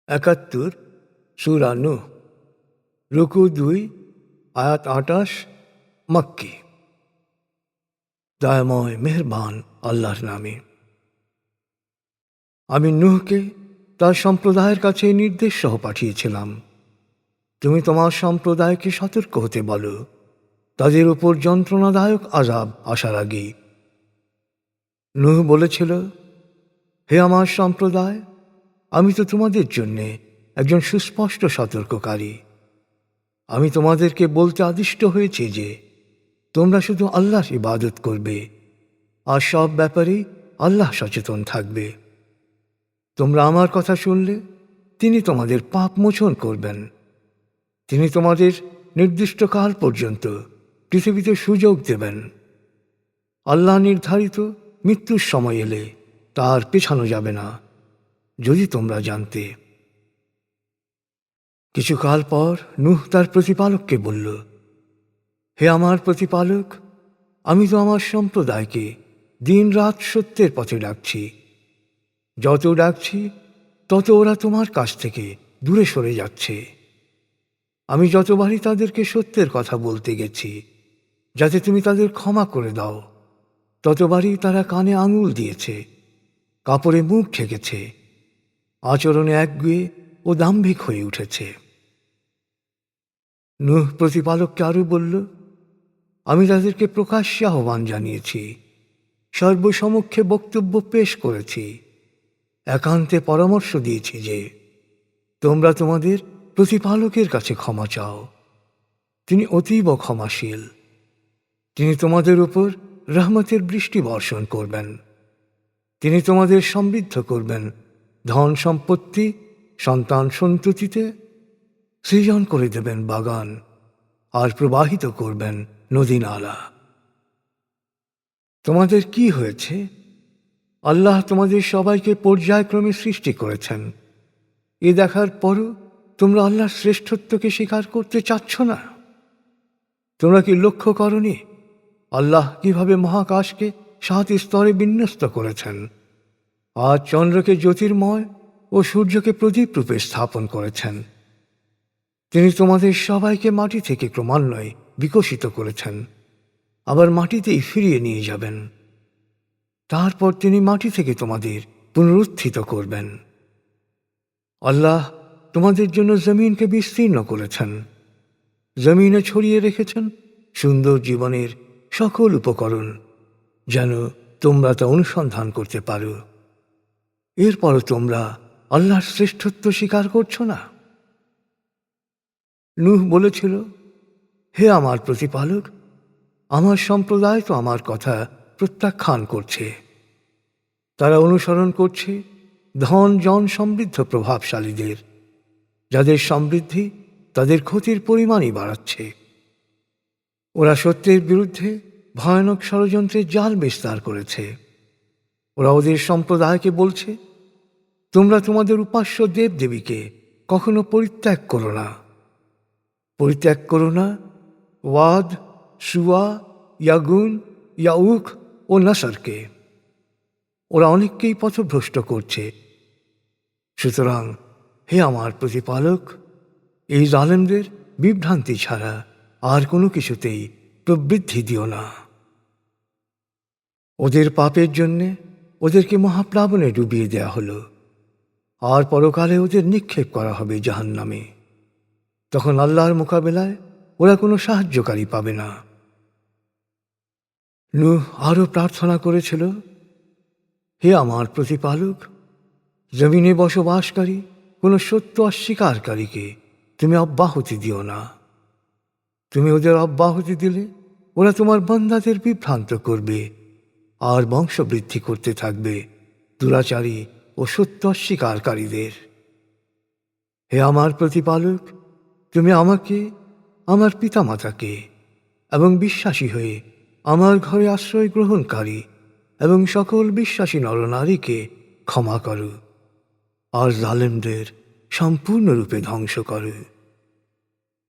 71 সূরা নূহ, রুকু 2, আয়াত 28, মক্কি। দয়াময় মেহেরবান আল্লাহর নামে। আমি নূহকে তার সম্প্রদায়ের কাছে নির্দেশ সহ পাঠিয়েছিলাম, তুমি তোমার সম্প্রদায়কে সতর্ক হতে বলো তাদের উপর যন্ত্রণাদায়ক আযাব আসার আগে। নূহ বলেছিল, হে আমার সম্প্রদায়, আমি তো তোমাদের জন্যে একজন সুস্পষ্ট সতর্ককারী। আমি তোমাদেরকে বলতে আদিষ্ট হয়েছি যে তোমরা শুধু আল্লাহর ইবাদত করবে আর সব ব্যাপারেই আল্লাহ সচেতন থাকবে। তোমরা আমার কথা শুনলে তিনি তোমাদের পাপ মোচন করবেন। তিনি তোমাদের নির্দিষ্ট কাল পর্যন্ত পৃথিবীতে সুযোগ দেবেন। আল্লাহ নির্ধারিত মৃত্যুর সময় এলে তার পেছানো যাবে না, যদি তোমরা জানতে। কিছুকাল পর নূহ তার প্রতিপালককে বলল, হে আমার প্রতিপালক, আমি তো আমার সম্প্রদায়কে দিন রাত সত্যের পথে ডাকছি। যত ডাকছি তত ওরা তোমার কাছ থেকে দূরে সরে যাচ্ছে। আমি যতবারই তাদেরকে সত্যের কথা বলতে গেছি যাতে তুমি তাদের ক্ষমা করে দাও, ততবারই তারা কানে আঙুল দিয়েছে, কাপড়ে মুখ ঢেকেছে, আচরণে একগুঁয়ে ও দাম্ভিক হয়ে উঠেছে। নূহ প্রতিপালককে আরও বলল, আমি তাদেরকে প্রকাশ্যে আহ্বান জানিয়েছি, সর্বসমক্ষে বক্তব্য পেশ করেছি, একান্তে পরামর্শ দিয়েছি যে তোমরা তোমাদের প্রতিপালকের কাছে ক্ষমা চাও। তিনি অতীব ক্ষমাশীল। তিনি তোমাদের উপর রহমতের বৃষ্টি বর্ষণ করবেন। তিনি তোমাদের সমৃদ্ধ করবেন ধন সম্পত্তি, সন্তান সন্ততিতে, সৃজন করে দেবেন বাগান আর প্রবাহিত করবেন নদী নালা। তোমাদের কি হয়েছে? আল্লাহ তোমাদের সবাইকে পর্যায়ক্রমে সৃষ্টি করেছেন। এ দেখার পরও তোমরা আল্লাহর শ্রেষ্ঠত্বকে স্বীকার করতে চাচ্ছ না? তোমরা কি লক্ষ্য করনি আল্লাহ কিভাবে মহাকাশকে 7 স্তরে বিন্যস্ত করেছেন, আর চন্দ্রকে জ্যোতির্ময় ও সূর্যকে প্রদীপ রূপে স্থাপন করেছেন? তিনি তোমাদের সবাইকে মাটি থেকে ক্রমান্বয়ে বিকশিত করেছেন, আবার মাটিতেই ফিরিয়ে নিয়ে যাবেন। তারপর তিনি মাটি থেকে তোমাদের পুনরুত্থিত করবেন। আল্লাহ তোমাদের জন্য জমিনকে বিস্তীর্ণ করেছেন, জমিনে ছড়িয়ে রেখেছেন সুন্দর জীবনের সকল উপকরণ, যেন তোমরা তা অনুসন্ধান করতে পারো। এরপরও তোমরা আল্লাহর শ্রেষ্ঠত্ব স্বীকার করছো না। নূহ বলেছিল, হে আমার প্রতিপালক, আমার সম্প্রদায় তো আমার কথা প্রত্যাখ্যান করছে। তারা অনুসরণ করছে ধন জন সমৃদ্ধ প্রভাবশালীদের, যাদের সমৃদ্ধি তাদের ক্ষতির পরিমাণই বাড়াচ্ছে। ওরা সত্যের বিরুদ্ধে ভয়ানক ষড়যন্ত্রের জাল বিস্তার করেছে। ওরা ওদের সম্প্রদায়কে বলছে, তোমরা তোমাদের উপাস্য দেবদেবীকে কখনো পরিত্যাগ করো না। পরিত্যাগ করো না ওয়াদ, সুয়া, ইয়াগুন, ইয়াউক ও নাসরকে। ওরা অনেককেই পথভ্রষ্ট করছে। সুতরাং হে আমার প্রতিপালক, এই জালেমদের বিভ্রান্তি ছাড়া আর কোনো কিছুতেই প্রবৃদ্ধি দিও না। ওদের পাপের জন্যে ওদেরকে মহাপ্লাবনে ডুবিয়ে দেয়া হলো, আর পরকালে ওদের নিক্ষেপ করা হবে জাহান্নামে। তখন আল্লাহর মোকাবেলায় ওরা কোনো সাহায্যকারী পাবে না। নূহ আরও প্রার্থনা করেছিল, হে আমার প্রতিপালক, জমিনে বসবাসকারী কোনো সত্য অস্বীকারীকে তুমি অব্যাহতি দিও না। তুমি ওদের অব্যাহতি দিলে ওরা তোমার বান্দাদের বিভ্রান্ত করবে আর বংশবৃদ্ধি করতে থাকবে দুরাচারী ও সত্য অস্বীকারীদের। হে আমার প্রতিপালক, তুমি আমাকে, আমার পিতামাতাকে এবং বিশ্বাসী হয়ে আমার ঘরে আশ্রয় গ্রহণকারী এবং সকল বিশ্বাসী নরনারীকে ক্ষমা করো আর জালেমদের সম্পূর্ণরূপে ধ্বংস করো।